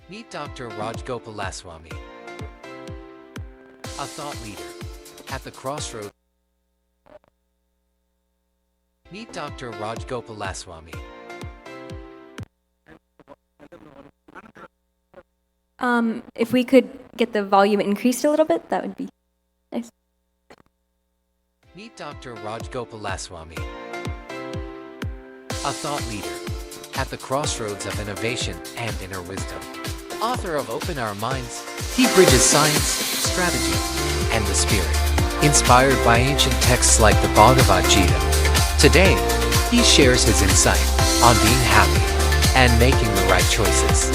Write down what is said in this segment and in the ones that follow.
Meet Dr. Raj Gopalaswamy, a thought leader at the crossroads. Meet Dr. Raj Gopalaswamy. If we could get the volume increased a little bit, that would be nice. Meet Dr. Raj Gopalaswamy, a thought leader at the crossroads of innovation and inner wisdom. Author of Open Our Minds, he bridges science, strategy, and the spirit, inspired by ancient texts like the Bhagavad Gita. Today, he shares his insight on being happy and making the right choices.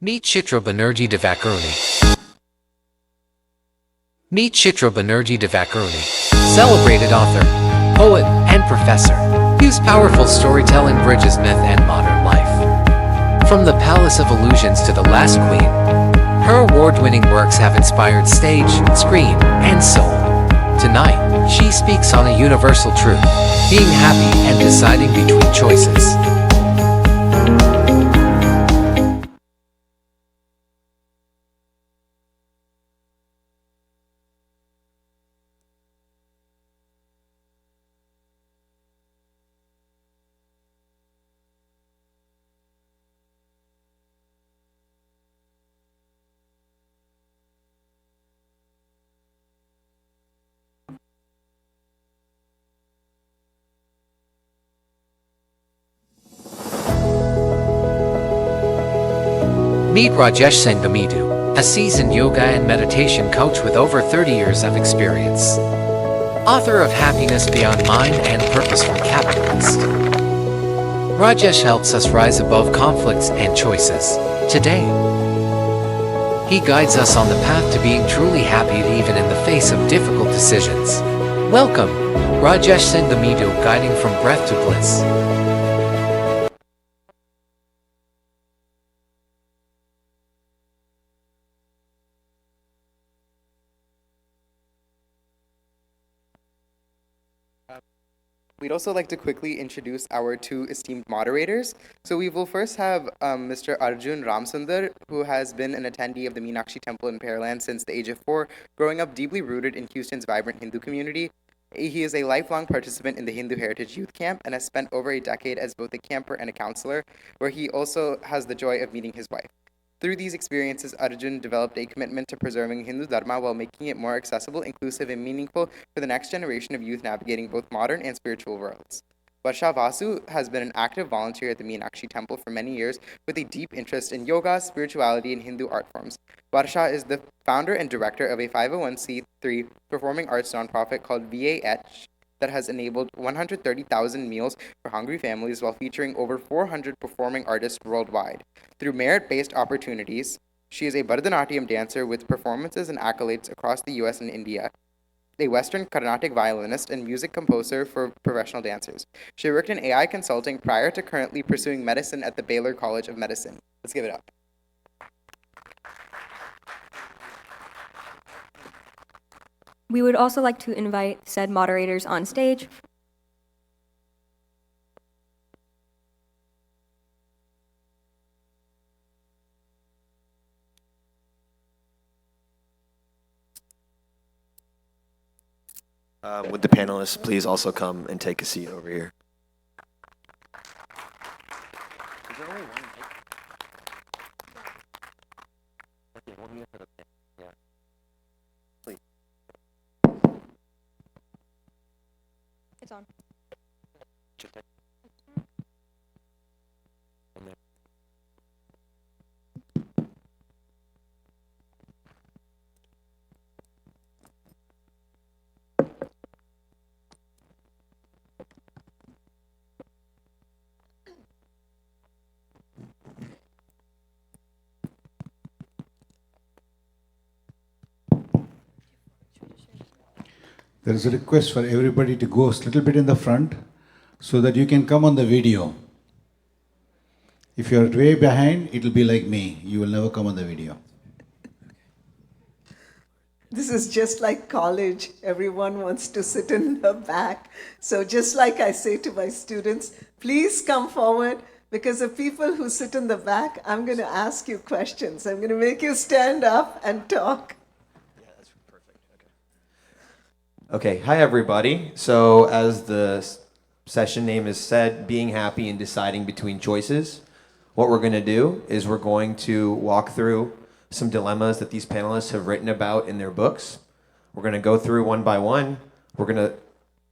Meet Chitra Banerjee Divakaruni. Meet Chitra Banerjee Divakaruni, celebrated author, poet, and professor, whose powerful storytelling bridges myth and modern life. From the Palace of Illusions to The Last Queen, her award-winning works have inspired stage, screen, and soul. Tonight, she speaks on a universal truth, being happy and deciding between choices. Meet Rajesh Sangamidu, a seasoned yoga and meditation coach with over 30 years of experience. Author of Happiness Beyond Mind and Purposeful Capitalist. Rajesh helps us rise above conflicts and choices. Today, he guides us on the path to being truly happy even in the face of difficult decisions. Welcome, Rajesh Sangamidu, guiding from breath to bliss. We'd also like to quickly introduce our two esteemed moderators. So we will first have Mr. Arjun Ramsundar, who has been an attendee of the Meenakshi Temple in Pearland since the age of 4, growing up deeply rooted in Houston's vibrant Hindu community. He is a lifelong participant in the Hindu Heritage Youth Camp and has spent over a decade as both a camper and a counselor, where he also has the joy of meeting his wife. Through these experiences, Arjun developed a commitment to preserving Hindu Dharma while making it more accessible, inclusive, and meaningful for the next generation of youth navigating both modern and spiritual worlds. Varsha Vasu has been an active volunteer at the Meenakshi Temple for many years with a deep interest in yoga, spirituality, and Hindu art forms. Varsha is the founder and director of a 501c3 performing arts nonprofit called VAH that has enabled 130,000 meals for hungry families while featuring over 400 performing artists worldwide. Through merit-based opportunities, she is a Bharatanatyam dancer with performances and accolades across the US and India, a Western Carnatic violinist and music composer for professional dancers. She worked in AI consulting prior to currently pursuing medicine at the Baylor College of Medicine. Let's give it up. We would also like to invite said moderators on stage. Would the panelists please also come and take a seat over here? Is there only one mic? Okay, one here for the panel. Yeah. Please. It's on. There is a request for everybody to go a little bit in the front so that you can come on the video. If you're way behind, it will be like me. You will never come on the video. This is just like college. Everyone wants to sit in the back. So just like I say to my students, please come forward, because the people who sit in the back, I'm going to ask you questions. I'm going to make you stand up and talk. Yeah, that's perfect. Okay, hi everybody. So as the session name is said, being happy and deciding between choices, what we're going to do is we're going to walk through some dilemmas that these panelists have written about in their books. We're going to go through one by one. We're going to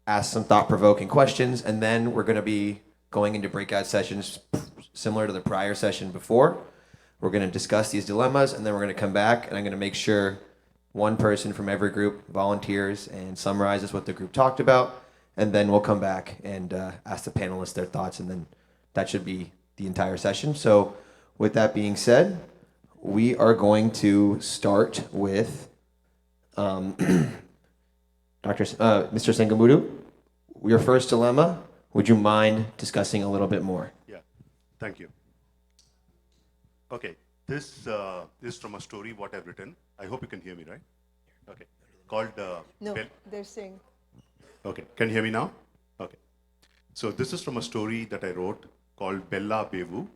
ask some thought-provoking questions, and then we're going to be going into breakout sessions similar to the prior session before. We're going to discuss these dilemmas, and then we're going to come back, and I'm going to make sure one person from every group volunteers and summarizes what the group talked about, and then we'll come back and ask the panelists their thoughts, and then that should be the entire session. So with that being said, we are going to start with Mr. Sengamudu. Your first dilemma, would you mind discussing a little bit more? Yeah, thank you. Okay, this is from a story what I've written. I hope you can hear me, right? Okay, called No, they're saying. Okay, can you hear me now? Okay. So this is from a story that I wrote called Bella Bevu.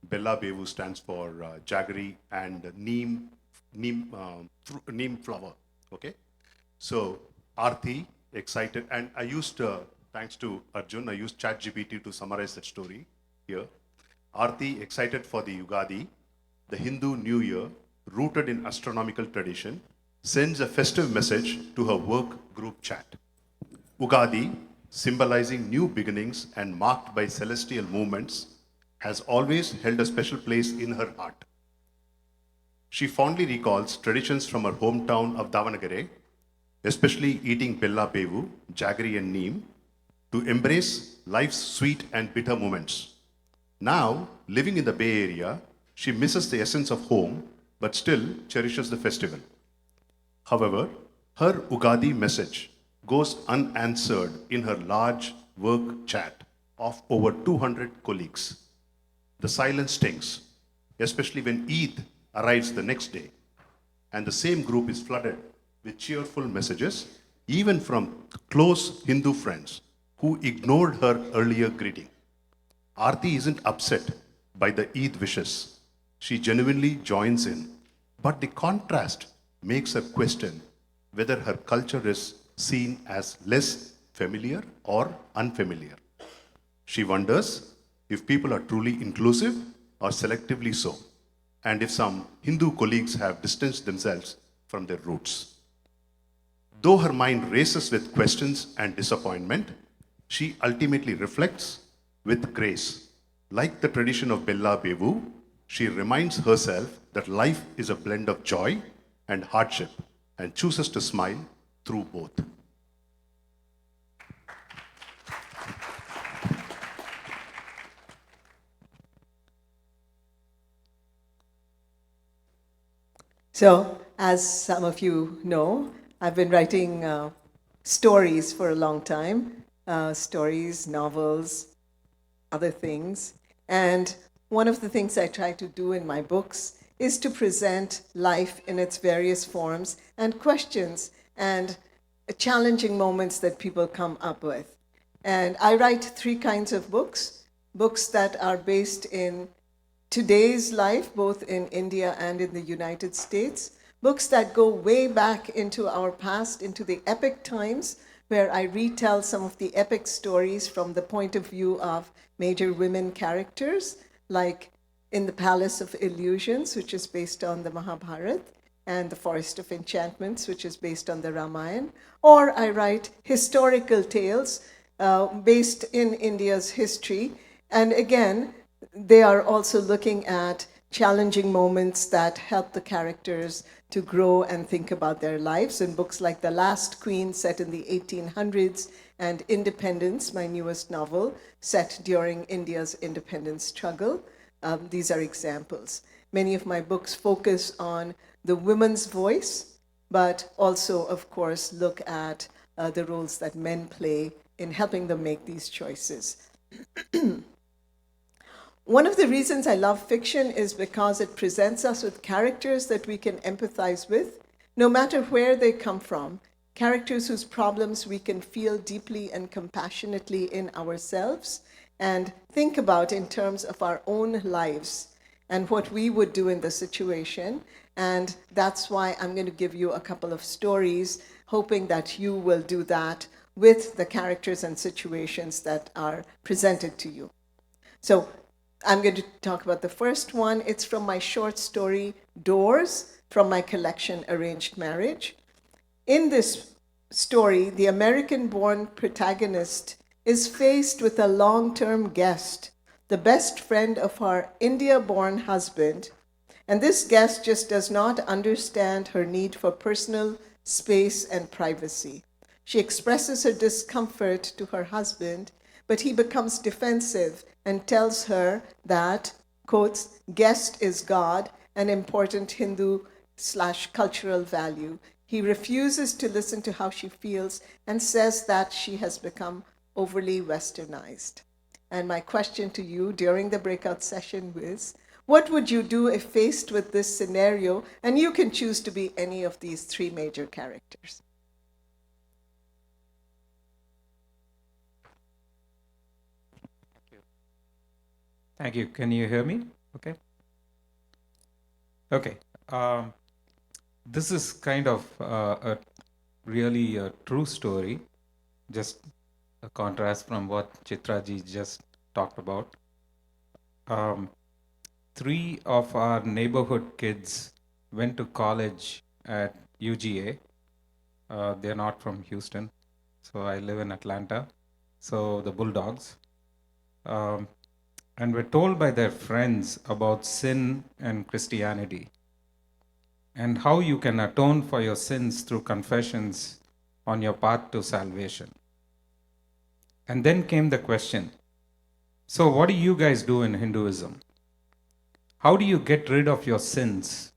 Bella Bevu stands for jaggery and neem flower. Okay. So Aarti, excited, and I used, thanks to Arjun, I used ChatGPT to summarize that story here. Aarti, excited for the Ugadi, the Hindu New Year, rooted in astronomical tradition, sends a festive message to her work group chat. Ugadi, symbolizing new beginnings and marked by celestial movements, has always held a special place in her heart. She fondly recalls traditions from her hometown of Davanagere, especially eating Bella Bevu, jaggery and neem, to embrace life's sweet and bitter moments. Now, living in the Bay Area, she misses the essence of home, but still cherishes the festival. However, her Ugadi message goes unanswered in her large work chat of over 200 colleagues. The silence stings, especially when Eid arrives the next day, and the same group is flooded with cheerful messages, even from close Hindu friends who ignored her earlier greeting. Aarti isn't upset by the Eid wishes. She genuinely joins in, but the contrast makes her question whether her culture is seen as less familiar or unfamiliar. She wonders if people are truly inclusive or selectively so, and if some Hindu colleagues have distanced themselves from their roots. Though her mind races with questions and disappointment, she ultimately reflects with grace. Like the tradition of Bella Bevu, she reminds herself that life is a blend of joy and hardship and chooses to smile through both. So, as some of you know, I've been writing stories for a long time, stories, novels, other things. And one of the things I try to do in my books is to present life in its various forms and questions and challenging moments that people come up with. And I write three kinds of books: books that are based in today's life, both in India and in the United States, books that go way back into our past, into the epic times, where I retell some of the epic stories from the point of view of major women characters, like in the Palace of Illusions, which is based on the Mahabharata, and the Forest of Enchantments, which is based on the Ramayana. Or I write historical tales based in India's history. And again, they are also looking at challenging moments that help the characters to grow and think about their lives. In books like The Last Queen, set in the 1800s, and Independence, my newest novel, set during India's independence struggle. These are examples. Many of my books focus on the women's voice, but also, of course, look at the roles that men play in helping them make these choices. One of the reasons I love fiction is because it presents us with characters that we can empathize with, No matter where they come from, characters whose problems we can feel deeply and compassionately in ourselves and think about in terms of our own lives and what we would do in the situation. And that's why I'm going to give you a couple of stories, hoping that you will do that with the characters and situations that are presented to you. So I'm going to talk about the first one. It's from my short story, Doors, from my collection, Arranged Marriage. In this story, the American-born protagonist is faced with a long-term guest, the best friend of her India-born husband, and this guest just does not understand her need for personal space and privacy. She expresses her discomfort to her husband, but he becomes defensive and tells her that, quotes, guest is God, an important Hindu/cultural value. He refuses to listen to how she feels and says that she has become overly westernized. And my question to you during the breakout session is, what would you do if faced with this scenario? And you can choose to be any of these three major characters. Thank you. Can you hear me? Okay. Okay. This is kind of a really a true story, just a contrast from what Chitraji just talked about. Three of our neighborhood kids went to college at UGA. They're not from Houston, so I live in Atlanta. So the Bulldogs. And were told by their friends about sin and Christianity and how you can atone for your sins through confessions on your path to salvation. And then came the question, so what do you guys do in Hinduism? How do you get rid of your sins?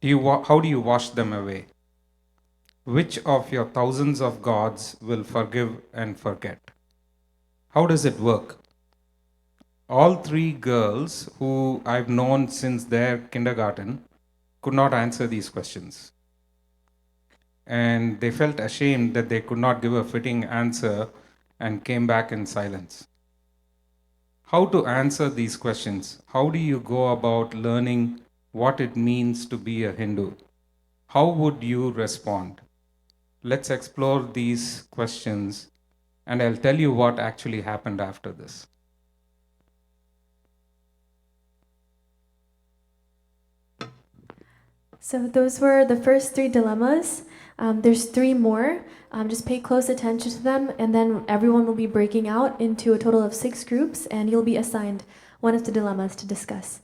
How do you wash them away? Which of your thousands of gods will forgive and forget? How does it work? All three girls who I've known since their kindergarten could not answer these questions. And they felt ashamed that they could not give a fitting answer and came back in silence. How to answer these questions? How do you go about learning what it means to be a Hindu? How would you respond? Let's explore these questions, and I'll tell you what actually happened after this. So those were the first three dilemmas. There's three more. Just pay close attention to them, and then everyone will be breaking out into a total of 6 groups, and you'll be assigned one of the dilemmas to discuss.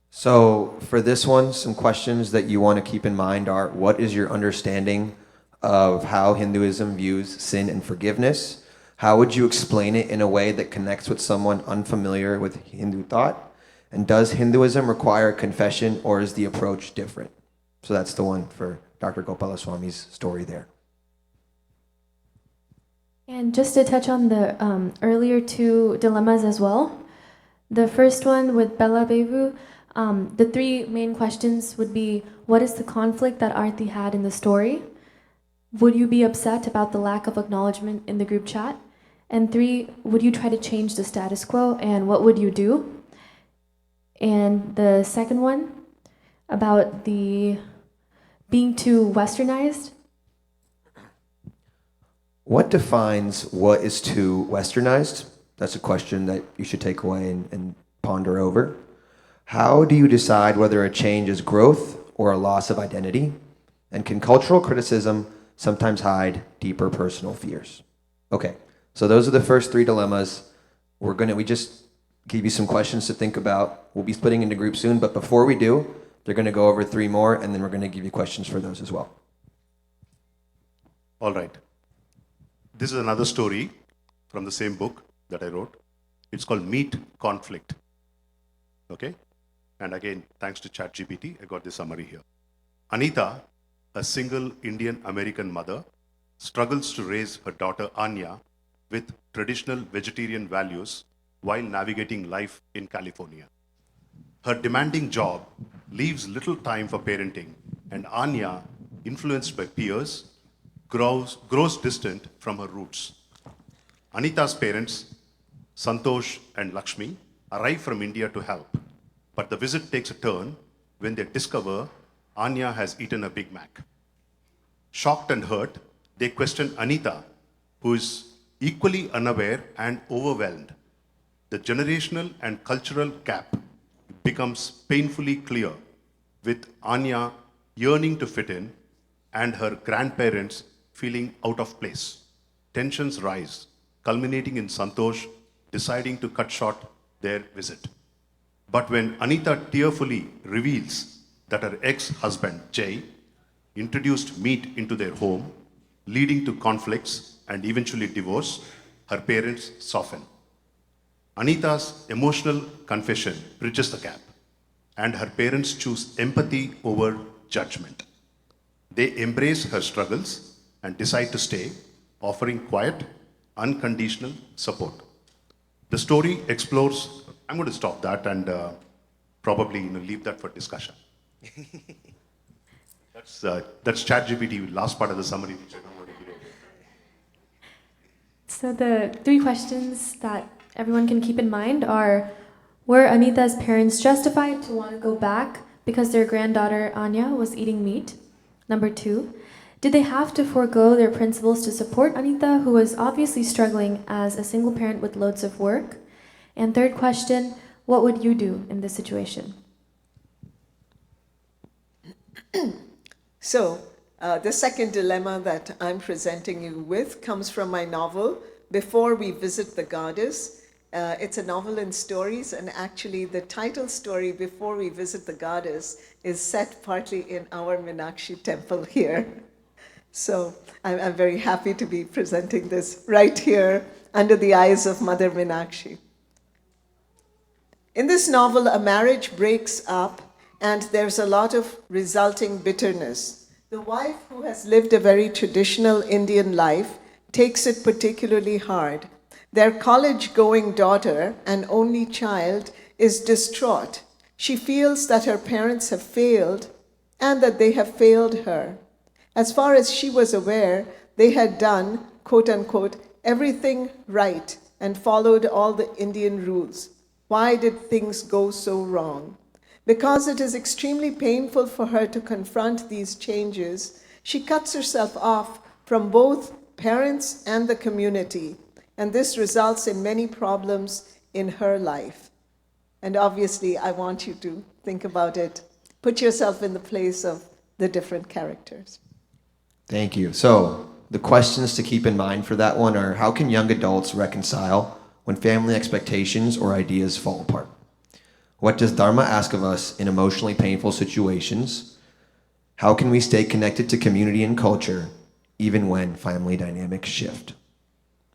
So for this one, some questions that you want to keep in mind are, what is your understanding of how Hinduism views sin and forgiveness? How would you explain it in a way that connects with someone unfamiliar with Hindu thought? And does Hinduism require confession, or is the approach different? So that's the one for Dr. Gopalaswamy's story there. And just to touch on the earlier 2 dilemmas as well, the first one with Bella Bevu, the 3 main questions would be, what is the conflict that Aarti had in the story? Would you be upset about the lack of acknowledgement in the group chat? And 3, would you try to change the status quo, and what would you do? And the second one, about the being too westernized. What defines what is too westernized? That's a question that you should take away and ponder over. How do you decide whether a change is growth or a loss of identity? And can cultural criticism sometimes hide deeper personal fears? Okay, so those are the first 3 dilemmas. We just give you some questions to think about. We'll be splitting into groups soon, but before we do, they're going to go over 3 more, and then we're going to give you questions for those as well. All right. This is another story from the same book that I wrote. It's called Meet Conflict. Okay? And again, thanks to ChatGPT, I got the summary here. Anita, a single Indian American mother, struggles to raise her daughter Anya with traditional vegetarian values while navigating life in California. Her demanding job leaves little time for parenting, and Anya, influenced by peers, grows distant from her roots. Anita's parents, Santosh and Lakshmi, arrive from India to help, but the visit takes a turn when they discover Anya has eaten a Big Mac. Shocked and hurt, they question Anita, who is equally unaware and overwhelmed. The generational and cultural gap becomes painfully clear, with Anya yearning to fit in and her grandparents feeling out of place. Tensions rise, culminating in Santosh deciding to cut short their visit. But when Anita tearfully reveals that her ex-husband, Jay, introduced meat into their home, leading to conflicts and eventually divorce, her parents soften. Anita's emotional confession bridges the gap, and her parents choose empathy over judgment. They embrace her struggles and decide to stay, offering quiet, unconditional support. The story explores. I'm going to stop that and probably leave that for discussion. That's ChatGPT, last part of the summary, which I don't want to give. So the 3 questions that everyone can keep in mind are: were Anita's parents justified to want to go back because their granddaughter Anya was eating meat? Number 2, did they have to forego their principles to support Anita, who was obviously struggling as a single parent with loads of work? And third question, what would you do in this situation? So, the second dilemma that I'm presenting you with comes from my novel, Before We Visit the Goddess. It's a novel in stories, and actually the title story, Before We Visit the Goddess, is set partly in our Meenakshi temple here. So I'm very happy to be presenting this right here under the eyes of Mother Meenakshi. In this novel, a marriage breaks up and there's a lot of resulting bitterness. The wife, who has lived a very traditional Indian life, takes it particularly hard. Their college-going daughter, an only child, is distraught. She feels that her parents have failed and that they have failed her. As far as she was aware, they had done, quote unquote, everything right and followed all the Indian rules. Why did things go so wrong? Because it is extremely painful for her to confront these changes, she cuts herself off from both parents and the community, and this results in many problems in her life. And obviously, I want you to think about it. Put yourself in the place of the different characters. Thank you. So the questions to keep in mind for that one are: how can young adults reconcile when family expectations or ideas fall apart? What does Dharma ask of us in emotionally painful situations? How can we stay connected to community and culture even when family dynamics shift?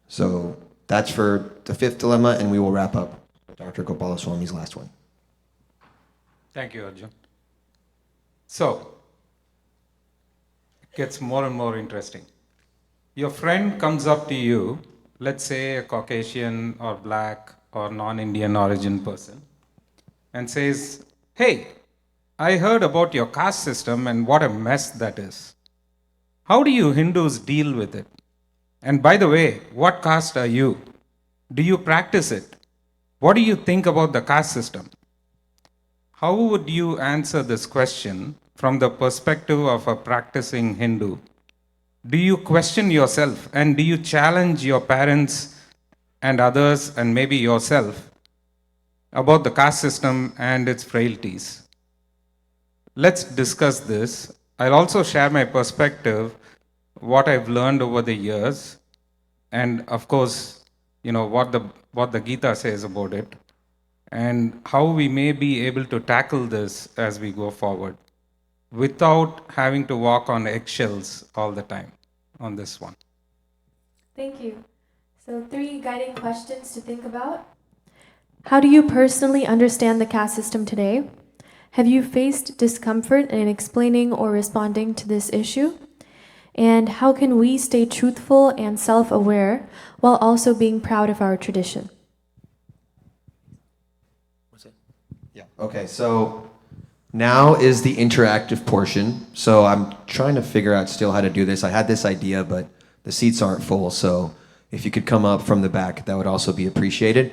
So that's for the 5th dilemma, and we will wrap up with Dr. Gopalaswamy's last one. Thank you, Arjun. So, it gets more and more interesting. Your friend comes up to you, let's say a Caucasian or black or non-Indian origin person, and says, "Hey, I heard about your caste system and what a mess that is. How do you Hindus deal with it? And by the way, what caste are you? Do you practice it? What do you think about the caste system?" How would you answer this question from the perspective of a practicing Hindu? Do you question yourself, and do you challenge your parents and others and maybe yourself about the caste system and its frailties? Let's discuss this. I'll also share my perspective, what I've learned over the years, and of course, what the Gita says about it, and how we may be able to tackle this as we go forward without having to walk on eggshells all the time on this one. Thank you. So 3 guiding questions to think about. How do you personally understand the caste system today? Have you faced discomfort in explaining or responding to this issue? And how can we stay truthful and self-aware while also being proud of our tradition? Yeah. Okay, so Now is the interactive portion. So I'm trying to figure out still how to do this. I had this idea, but the seats aren't full. So if you could come up from the back, that would also be appreciated.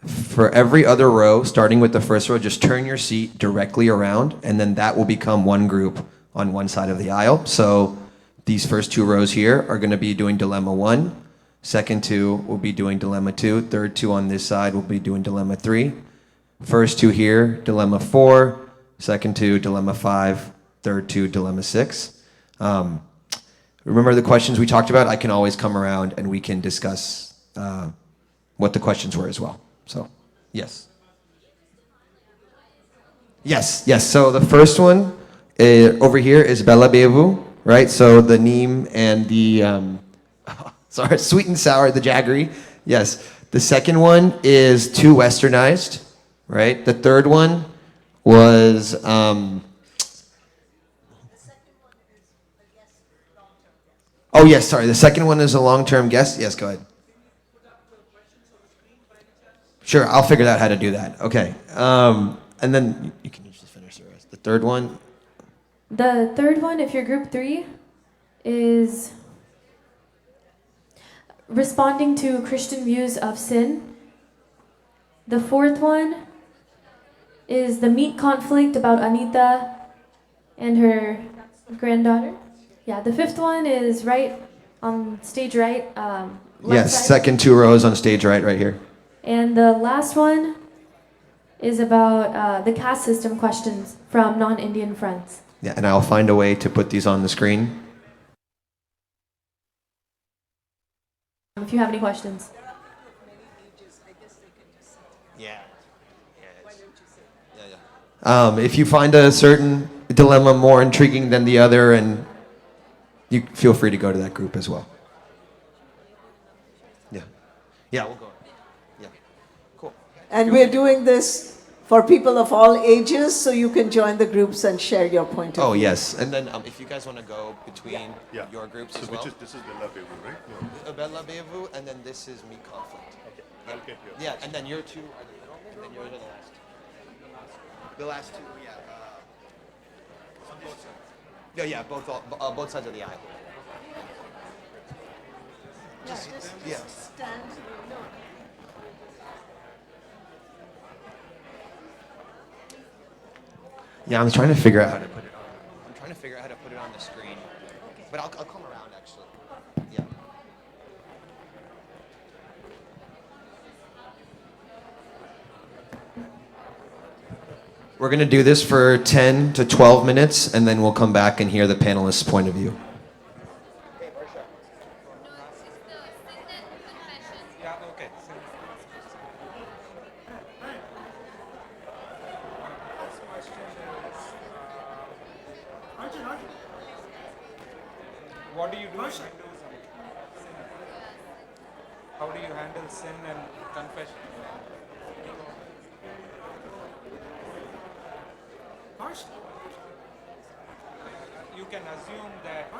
For every other row, starting with the first row, just turn your seat directly around, and then that will become one group on one side of the aisle. So these first 2 rows here are going to be doing dilemma 1. Second 2 will be doing dilemma 2. Third 2 on this side will be doing dilemma 3. First 2 here, dilemma 4. Second 2, dilemma 5. Third 2, dilemma 6. Remember the questions we talked about? I can always come around and we can discuss what the questions were as well. So, yes. Yes. So the first one over here is Bella Bevu, right? So the neem and the, sweet and sour, the jaggery. Yes. The second one is too westernized, right? The third one was, oh yes, sorry. The second one is a long-term guest. Yes, go ahead. Sure, I'll figure out how to do that. Okay. And then you can just finish the rest. The third one. The third one, if you're group 3, is responding to Christian views of sin. The fourth one is the meat conflict about Anita and her granddaughter. Yeah, the fifth one is right on stage right. Left Yes, side. second 2 rows on stage right here. And the last one is about the caste system questions from non-Indian friends. Yeah, and I'll find a way to put these on the screen. If you have any questions. If you find a certain dilemma more intriguing than the other, and you feel free to go to that group as well. Yeah, we'll go. Yeah, cool. And we're doing this for people of all ages, so you can join the groups and share your point of Oh view. yes, and then if you guys want to go between your groups So as well. this is Bella Bevu, right? No. Bella Bevu, and then this is meat conflict. Okay, I'll get here. Yeah, and then your 2 are the middle, and then you're the last. The last 2, yeah. On both sides. Yeah, both sides of the aisle. Yeah. Yeah, I'm trying to figure out how to put it on. I'm trying to figure out how to put it on the screen. But I'll come around actually. Yeah. We're going to do this for 10 to 12 minutes, and then we'll come back and hear the panelists' point of view. Yeah, okay. What do you do to handle sin? How do you handle sin and confession? You can assume that,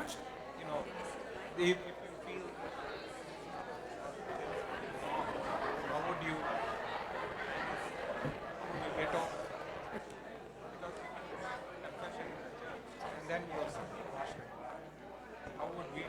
if you feel, how would you get off? Because confession, and then you have sin. How would we?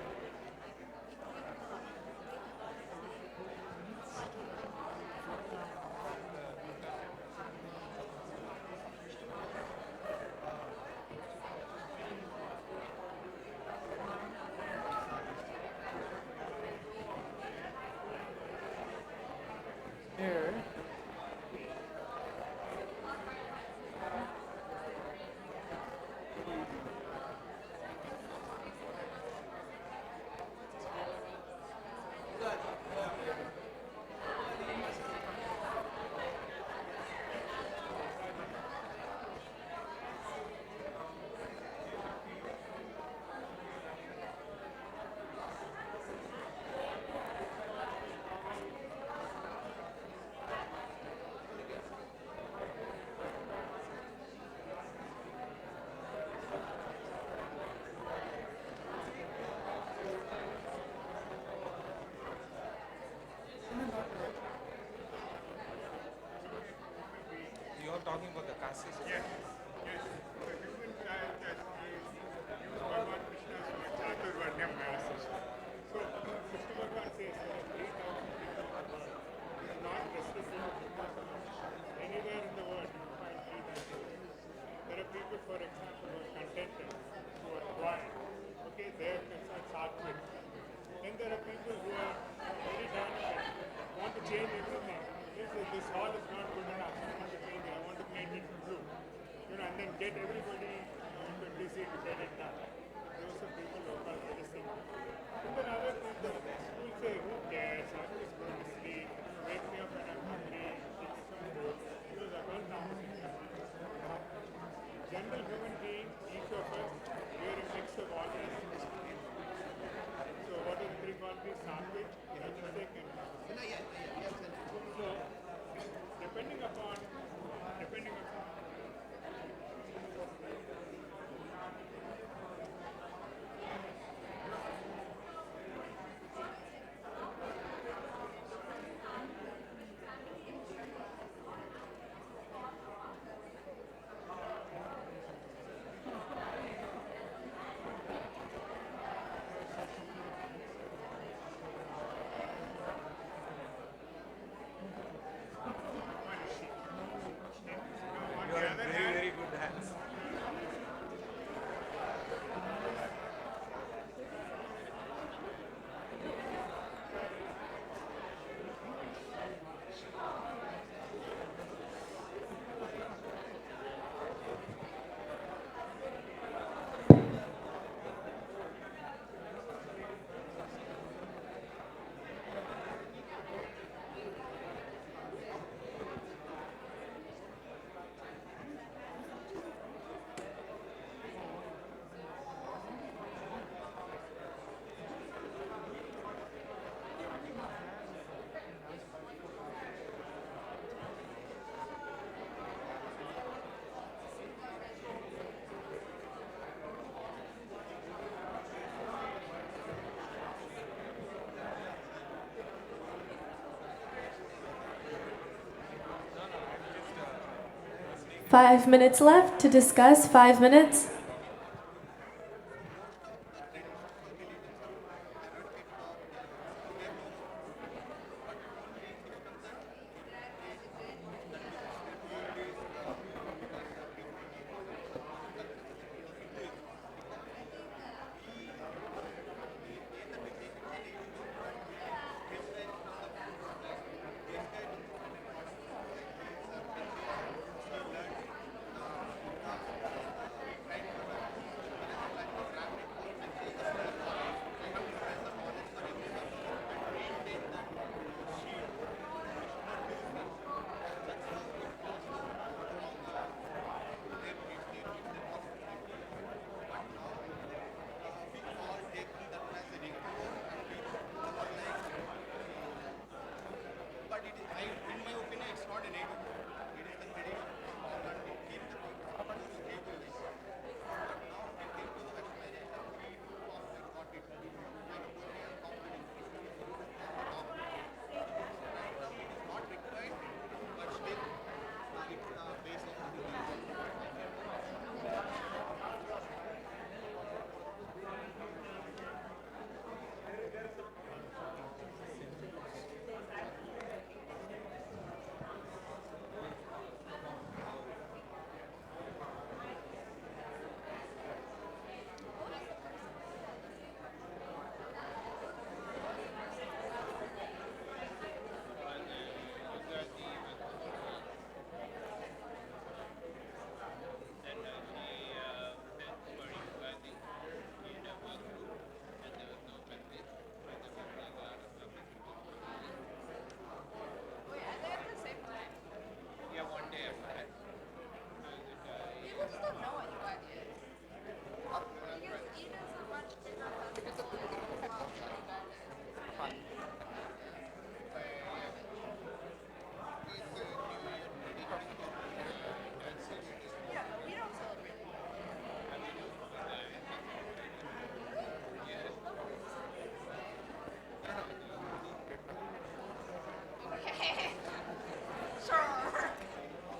5 minutes left to discuss. 5 minutes.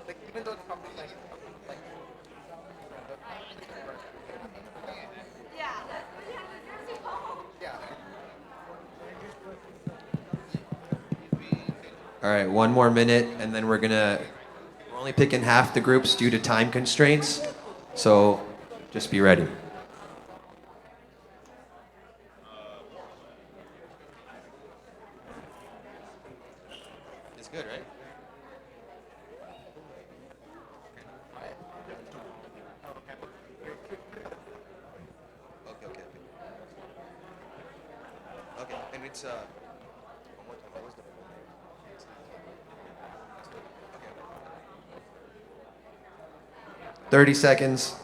Like even though it's probably like yeah. All right, one more minute, and then we're only picking half the groups due to time constraints. So just be ready. It's good, right? Okay. Okay, and it's one more time. What was the 30 seconds.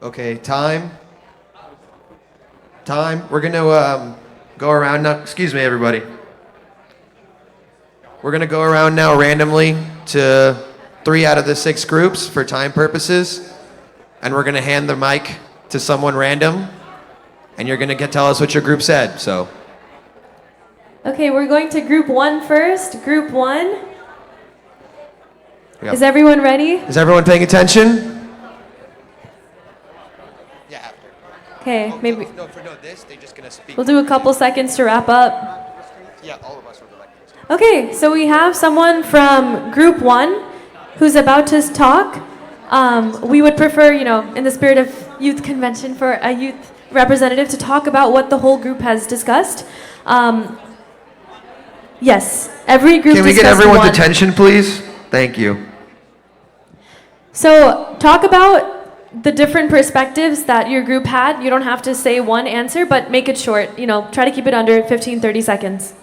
Okay, time. We're going to go around now. Excuse me, everybody. We're going to go around now randomly to 3 out of the 6 groups for time purposes. And we're going to hand the mic to someone random. And you're going to tell us what your group said. So. Okay, we're going to group 1 first. Group 1. Yep. Is everyone ready? Is everyone paying attention? Yeah, after. Okay, maybe No, this, they're just going to speak. we'll do a couple seconds to wrap up. Yeah, all of us will go like this. Okay, so we have someone from group 1 who's about to talk. We would prefer, in the spirit of youth convention, for a youth representative to talk about what the whole group has discussed. Yes, every group. Can we get discussed everyone's one. attention, please? Thank you. So talk about the different perspectives that your group had. You don't have to say one answer, but make it short. Try to keep it under 15, 30 seconds.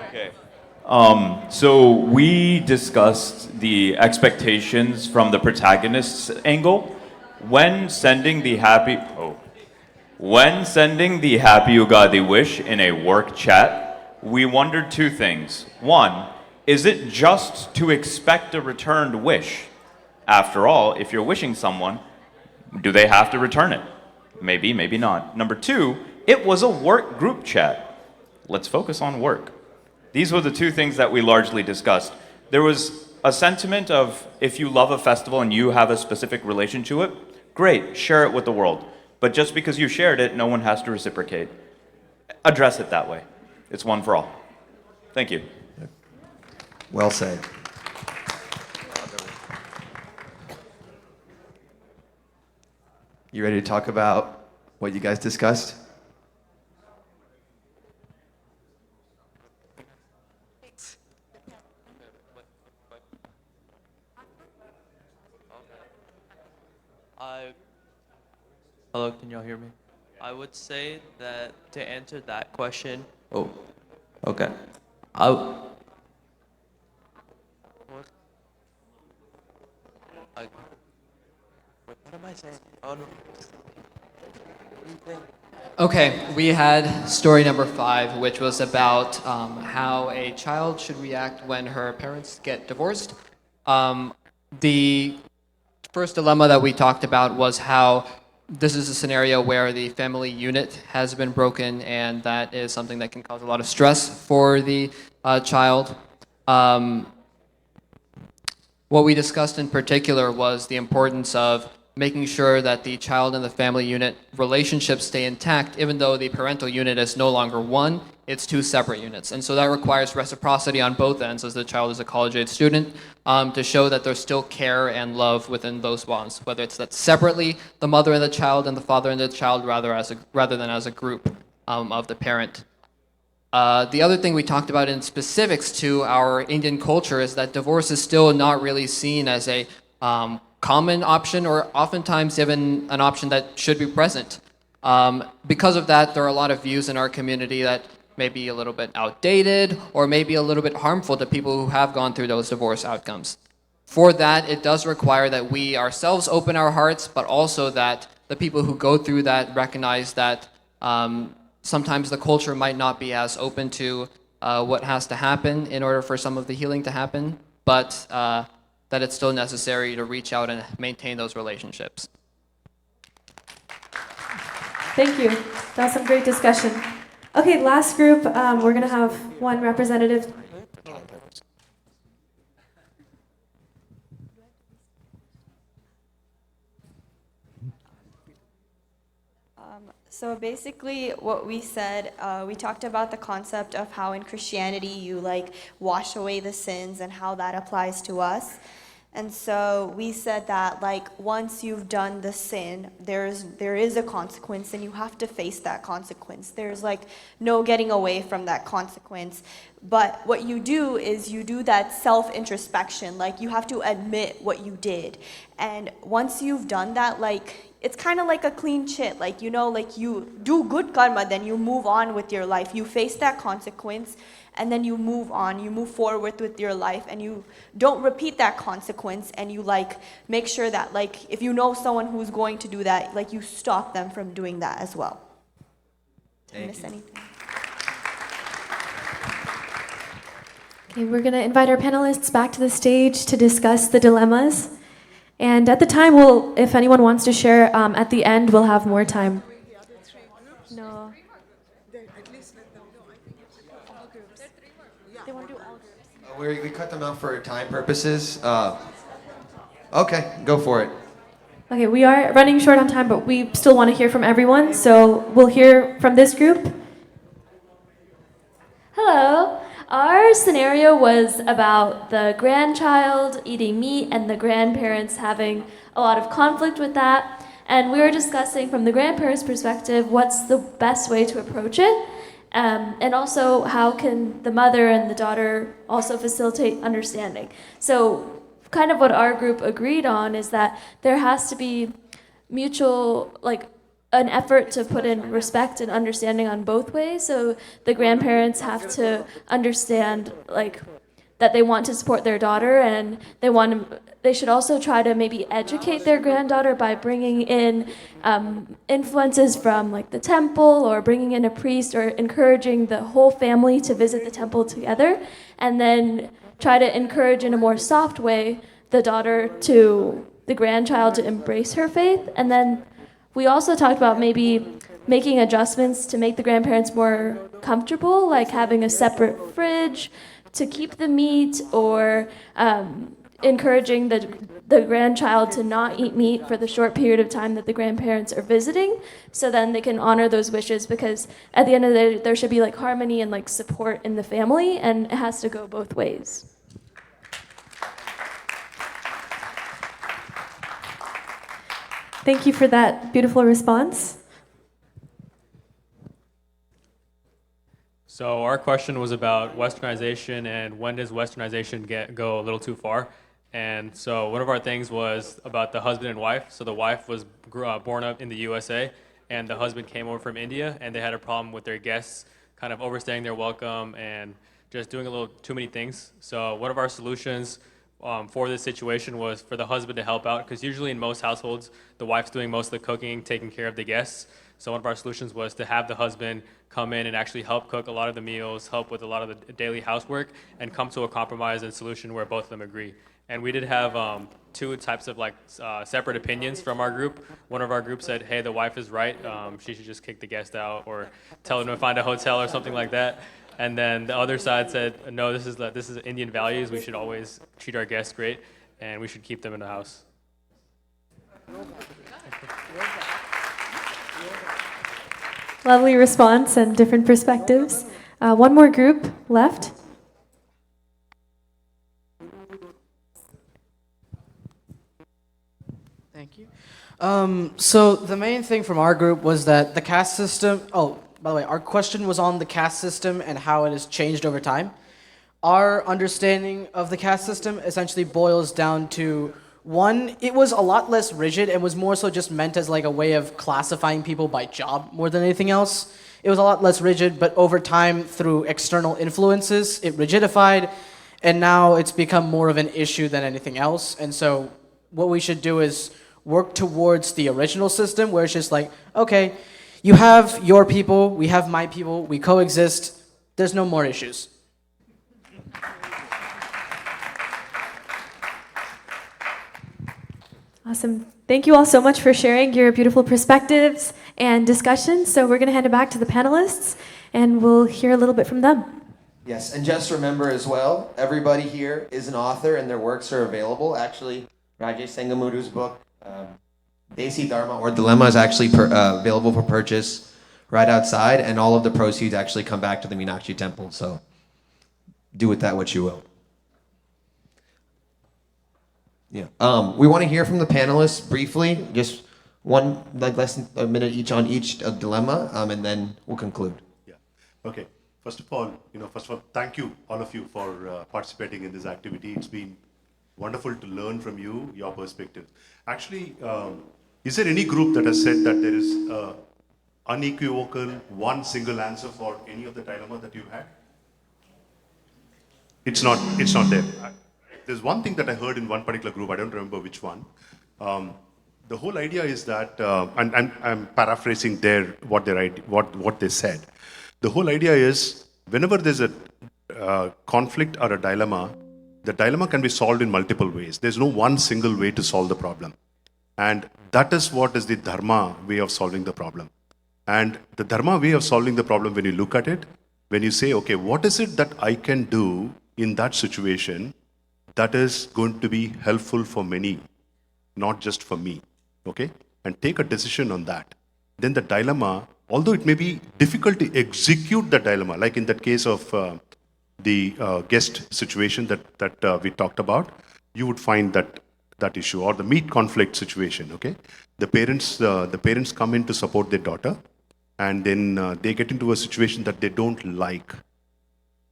Okay. So we discussed the expectations from the protagonist's angle when sending the happy Ugadi wish in a work chat. We wondered two things. One, is it just to expect a returned wish? After all, if you're wishing someone, do they have to return it? Maybe, maybe not. Number two, it was a work group chat. Let's focus on work. These were the two things that we largely discussed. There was a sentiment of if you love a festival and you have a specific relation to it, great, share it with the world. But just because you shared it, no one has to reciprocate. Address it that way. It's one for all. Thank you. Well said. You ready to talk about what you guys discussed? Hello, can y'all hear me? I would say that to answer that question. Okay. What am I saying? Oh no. Okay, we had story number 5, which was about how a child should react when her parents get divorced. The first dilemma that we talked about was how this is a scenario where the family unit has been broken, and that is something that can cause a lot of stress for the child. What we discussed in particular was the importance of making sure that the child and the family unit relationships stay intact, even though the parental unit is no longer one, it's 2 separate units. And so that requires reciprocity on both ends, as the child is a college-age student, to show that there's still care and love within those bonds, whether it's that separately, the mother and the child and the father and the child, rather than as a group of the parent. The other thing we talked about in specifics to our Indian culture is that divorce is still not really seen as a common option, or oftentimes even an option that should be present. Because of that, there are a lot of views in our community that may be a little bit outdated or maybe a little bit harmful to people who have gone through those divorce outcomes. For that, it does require that we ourselves open our hearts, but also that the people who go through that recognize that sometimes the culture might not be as open to what has to happen in order for some of the healing to happen, but that it's still necessary to reach out and maintain those relationships. Thank you. That was some great discussion. Okay, last group, we're going to have one representative. So basically what we said, we talked about the concept of how in Christianity you wash away the sins and how that applies to us. And so we said that once you've done the sin, there is a consequence and you have to face that consequence. There's no getting away from that consequence. But what you do is you do that self-introspection. You have to admit what you did. And once you've done that, it's kind of like a clean chit. You do good karma, then you move on with your life. You face that consequence, and then you move on. You move forward with your life, and you don't repeat that consequence, and you make sure that if you know someone who's going to do that, you stop them from doing that as well. Did I miss anything? Okay, we're going to invite our panelists back to the stage to discuss the dilemmas. And at the time, if anyone wants to share, at the end, we'll have more time. No. We cut them out for time purposes. Okay, go for it. Okay, we are running short on time, but we still want to hear from everyone. So we'll hear from this group. Hello. Our scenario was about the grandchild eating meat and the grandparents having a lot of conflict with that. And we were discussing from the grandparents' perspective what's the best way to approach it. And also how can the mother and the daughter also facilitate understanding. So kind of what our group agreed on is that there has to be mutual, an effort to put in respect and understanding on both ways. So the grandparents have to understand like that they want to support their daughter, and they should also try to maybe educate their granddaughter by bringing in influences from like the temple, or bringing in a priest, or encouraging the whole family to visit the temple together, and then try to encourage in a more soft way the grandchild to embrace her faith. And then we also talked about maybe making adjustments to make the grandparents more comfortable, like having a separate fridge to keep the meat, or encouraging the grandchild to not eat meat for the short period of time that the grandparents are visiting, so then they can honor those wishes, because at the end of the day, there should be like harmony and like support in the family, and it has to go both ways. Thank you for that beautiful response. So our question was about westernization and when does westernization go a little too far? And so one of our things was about the husband and wife. So the wife was born up in the USA, and the husband came over from India, and they had a problem with their guests kind of overstaying their welcome and just doing a little too many things. So one of our solutions for this situation was for the husband to help out, because usually in most households, the wife's doing most of the cooking, taking care of the guests. So one of our solutions was to have the husband come in and actually help cook a lot of the meals, help with a lot of the daily housework, and come to a compromise and solution where both of them agree. And we did have two types of separate opinions from our group. One of our group said, hey, the wife is right, she should just kick the guest out or tell him to find a hotel or something like that. And then the other side said, no, this is Indian values, we should always treat our guests great, and we should keep them in the house. Lovely response and different perspectives. One more group left. Thank you. So the main thing from our group was that the caste system, by the way, our question was on the caste system and how it has changed over time. Our understanding of the caste system essentially boils down to, one, it was a lot less rigid and was more so just meant as like a way of classifying people by job more than anything else. It was a lot less rigid, but over time, through external influences, it rigidified, and now it's become more of an issue than anything else. And so what we should do is work towards the original system, where it's just like, okay, you have your people, we have my people, we coexist, there's no more issues. Awesome. Thank you all so much for sharing your beautiful perspectives and discussions. So we're going to hand it back to the panelists, and we'll hear a little bit from them. Yes, and just remember as well, everybody here is an author and their works are available. Actually, Rajesh Sengamudu's book, Desi Dharma or Dilemma, is actually available for purchase right outside, and all of the proceeds actually come back to the Meenakshi Temple. So do with that what you will. Yeah. We want to hear from the panelists briefly, just one, less than a minute each on each dilemma, and then we'll conclude. Yeah. Okay. First of all, thank you, all of you, for participating in this activity. It's been wonderful to learn from you, your perspective. Actually, is there any group that has said that there is unequivocal, one single answer for any of the dilemma that you had? It's not there. There's one thing that I heard in one particular group, I don't remember which one. The whole idea is that, and I'm paraphrasing what they said. The whole idea is, whenever there's a conflict or a dilemma, the dilemma can be solved in multiple ways. There's no one single way to solve the problem. And that is what is the dharma way of solving the problem. And the dharma way of solving the problem, when you look at it, when you say, okay, what is it that I can do in that situation that is going to be helpful for many, not just for me, okay? And take a decision on that. Then the dilemma, although it may be difficult to execute the dilemma, like in that case of the guest situation that we talked about, you would find that issue, or the meat conflict situation, okay? The parents come in to support their daughter, and then they get into a situation that they don't like.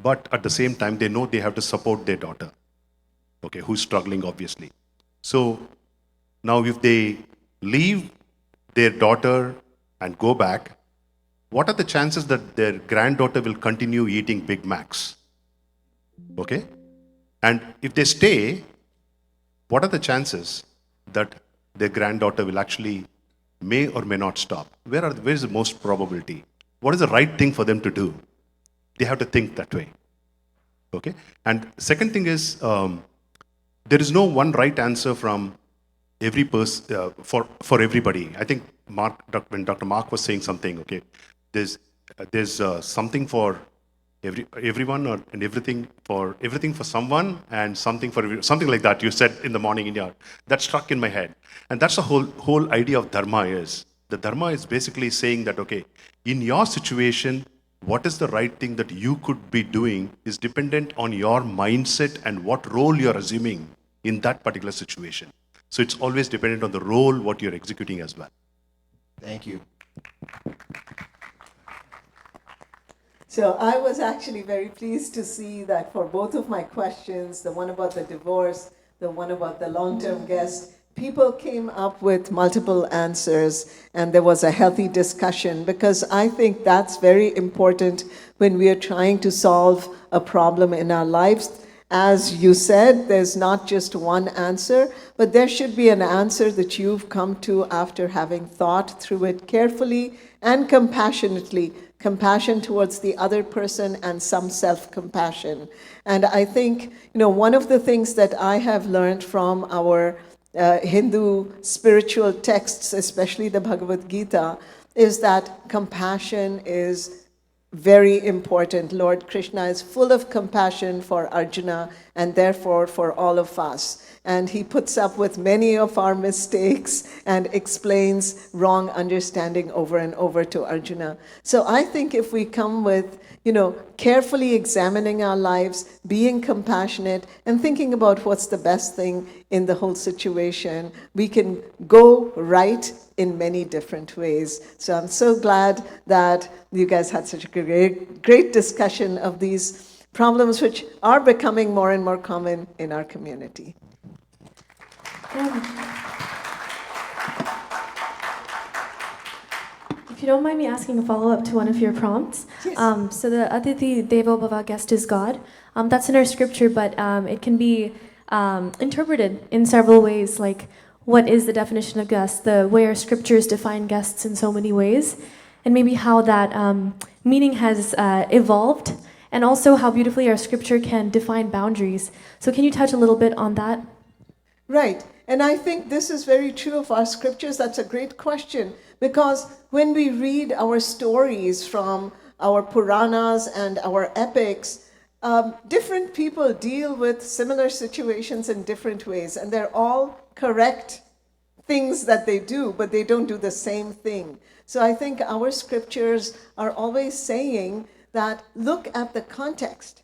But at the same time, they know they have to support their daughter, okay, who's struggling, obviously. So now if they leave their daughter and go back, what are the chances that their granddaughter will continue eating Big Macs? Okay? And if they stay, what are the chances that their granddaughter will actually may or may not stop? Where is the most probability? What is the right thing for them to do? They have to think that way. Okay? And second thing is, there is no one right answer from every person for everybody. I think when Dr. Mark was saying something, okay, there's something for everyone and everything for someone and something like that. You said in the morning in your that struck in my head, and that's the whole idea of dharma is. The dharma is basically saying that okay, in your situation, what is the right thing that you could be doing is dependent on your mindset and what role you're assuming in that particular situation. So it's always dependent on the role what you're executing as well. Thank you. So I was actually very pleased to see that for both of my questions, the one about the divorce, the one about the long-term guest, people came up with multiple answers and there was a healthy discussion, because I think that's very important when we are trying to solve a problem in our lives. As you said, there's not just one answer, but there should be an answer that you've come to after having thought through it carefully and compassionately. Compassion towards the other person and some self-compassion. And I think, one of the things that I have learned from our Hindu spiritual texts, especially the Bhagavad Gita, is that compassion is very important. Lord Krishna is full of compassion for Arjuna and therefore for all of us. And he puts up with many of our mistakes and explains wrong understanding over and over to Arjuna. So I think if we come with, carefully examining our lives, being compassionate, and thinking about what's the best thing in the whole situation, we can go right in many different ways. So I'm so glad that you guys had such a great discussion of these problems which are becoming more and more common in our community. If you don't mind me asking a follow-up to one of your prompts. Yes. So the Aditi Devo Bhava, guest is God. That's in our scripture, but it can be interpreted in several ways, like what is the definition of guest, the way our scriptures define guests in so many ways, and maybe how that meaning has evolved, and also how beautifully our scripture can define boundaries. So can you touch a little bit on that? Right. And I think this is very true of our scriptures. That's a great question, because when we read our stories from our Puranas and our epics, different people deal with similar situations in different ways, and they're all correct things that they do, but they don't do the same thing. So I think our scriptures are always saying that look at the context.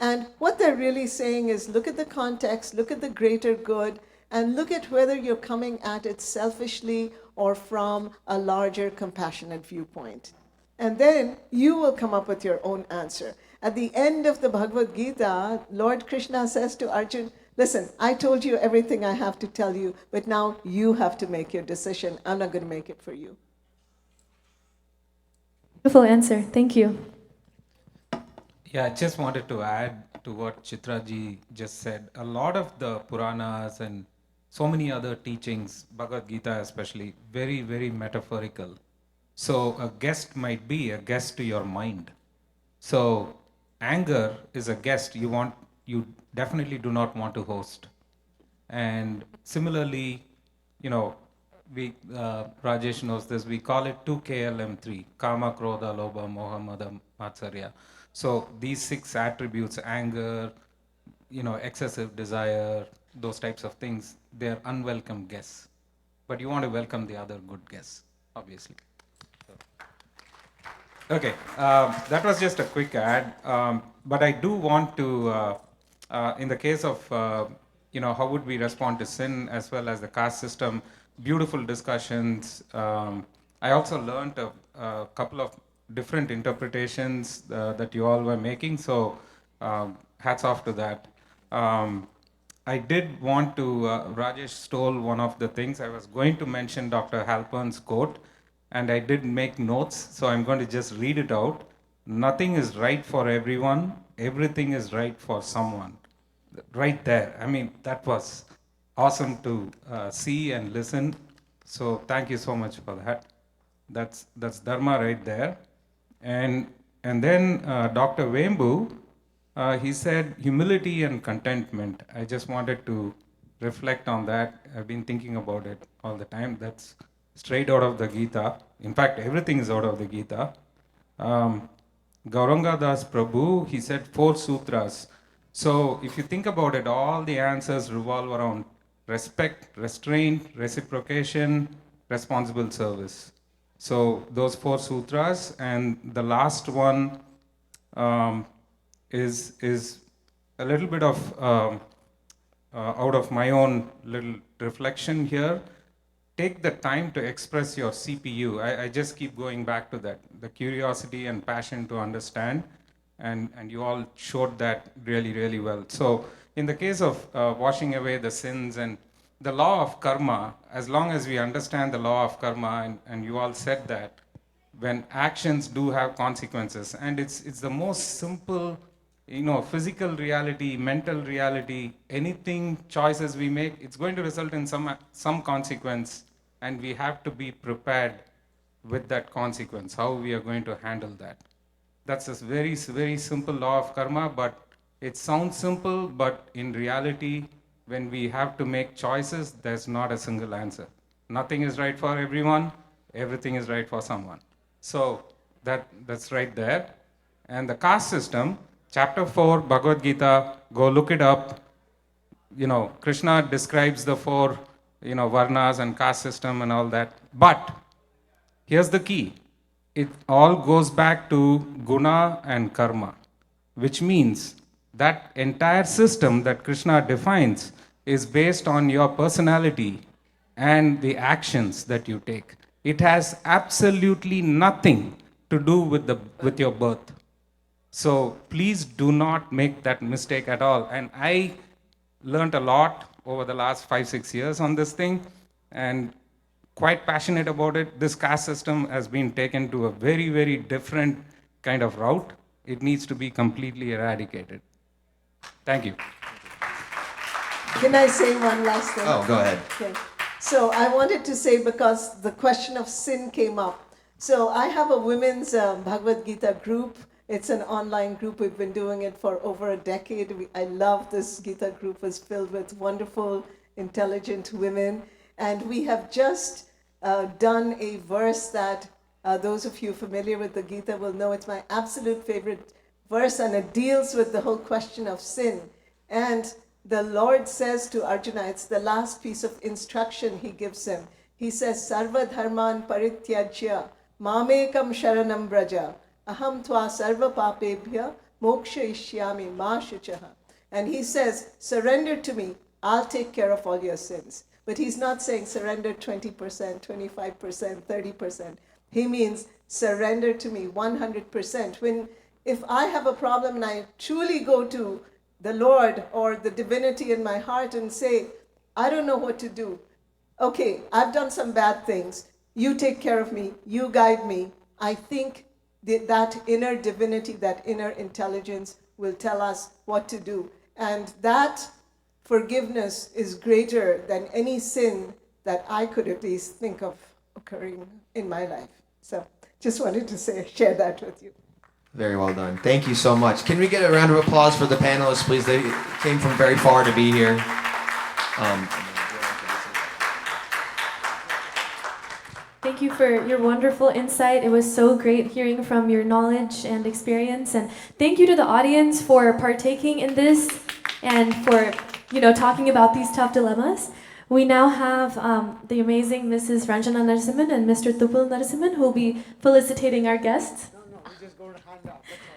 And what they're really saying is look at the context, look at the greater good, and look at whether you're coming at it selfishly or from a larger compassionate viewpoint. And then you will come up with your own answer. At the end of the Bhagavad Gita, Lord Krishna says to Arjuna, listen, I told you everything I have to tell you, but now you have to make your decision. I'm not going to make it for you. Beautiful answer. Thank you. Yeah, I just wanted to add to what Chitraji just said. A lot of the Puranas and so many other teachings, Bhagavad Gita especially, very, very metaphorical. So a guest might be a guest to your mind. So anger is a guest you definitely do not want to host. And similarly, Rajesh knows this, we call it 2KLM3, Kama, Krodha, Lobha, Moha, Mada, Matsarya. So these 6 attributes, anger, excessive desire, those types of things, they're unwelcome guests. But you want to welcome the other good guests, obviously. Okay, that was just a quick ad. But I do want to, in the case of, how would we respond to sin as well as the caste system, beautiful discussions. I also learned a couple of different interpretations that you all were making, so hats off to that. I did want to, Rajesh stole one of the things. I was going to mention Dr. Halpern's quote, and I did make notes, so I'm going to just read it out. Nothing is right for everyone, everything is right for someone. Right there. I mean, that was awesome to see and listen. So thank you so much for that. That's Dharma right there. And then Dr. Wembu, he said humility and contentment. I just wanted to reflect on that. I've been thinking about it all the time. That's straight out of the Gita. In fact, everything is out of the Gita. Gauranga Das Prabhu, he said 4 sutras. So if you think about it, all the answers revolve around respect, restraint, reciprocation, responsible service. So those 4 sutras, and the last one is a little bit of out of my own little reflection here. Take the time to express your CPU. I just keep going back to that, the curiosity and passion to understand, and you all showed that really, really well. So in the case of washing away the sins and the law of karma, as long as we understand the law of karma, and you all said that, when actions do have consequences, and it's the most simple, physical reality, mental reality, anything choices we make, it's going to result in some consequence, and we have to be prepared with that consequence, how we are going to handle that. That's a very, very simple law of karma, but it sounds simple, but in reality, when we have to make choices, there's not a single answer. Nothing is right for everyone, everything is right for someone. So that's right there. And the caste system, chapter 4, Bhagavad Gita, go look it up. Krishna describes the 4, varnas and caste system and all that. But here's the key. It all goes back to guna and karma, which means that entire system that Krishna defines is based on your personality and the actions that you take. It has absolutely nothing to do with your birth. So please do not make that mistake at all. And I learned a lot over the last 5-6 years on this thing, and quite passionate about it. This caste system has been taken to a very, very different kind of route. It needs to be completely eradicated. Thank you. Can I say one last thing? Oh, go ahead. Okay. So I wanted to say, because the question of sin came up. So I have a women's Bhagavad Gita group. It's an online group. We've been doing it for over a decade. I love this Gita group. It's filled with wonderful, intelligent women. And we have just done a verse that those of you familiar with the Gita will know. It's my absolute favorite verse, and it deals with the whole question of sin. And the Lord says to Arjuna, it's the last piece of instruction he gives him. He says, Sarva dharman parityajya mamekam sharanam braja aham tva sarva papebhya moksha ishyami ma shuchaha. And he says, surrender to me, I'll take care of all your sins. But he's not saying surrender 20%, 25%, 30%. He means surrender to me 100%. If I have a problem and I truly go to the Lord or the divinity in my heart and say, I don't know what to do. Okay, I've done some bad things. You take care of me. You guide me. I think that inner divinity, that inner intelligence will tell us what to do. And that forgiveness is greater than any sin that I could at least think of occurring in my life. So just wanted to share that with you. Very well done. Thank you so much. Can we get a round of applause for the panelists, please? They came from very far to be here. Thank you for your wonderful insight. It was so great hearing from your knowledge and experience. And thank you to the audience for partaking in this and for, talking about these tough dilemmas. We now have the amazing Mrs. Ranjana Narasimhan and Mr. Tupul Narasimhan who will be felicitating our guests. No, we're just going to hand out. That's all.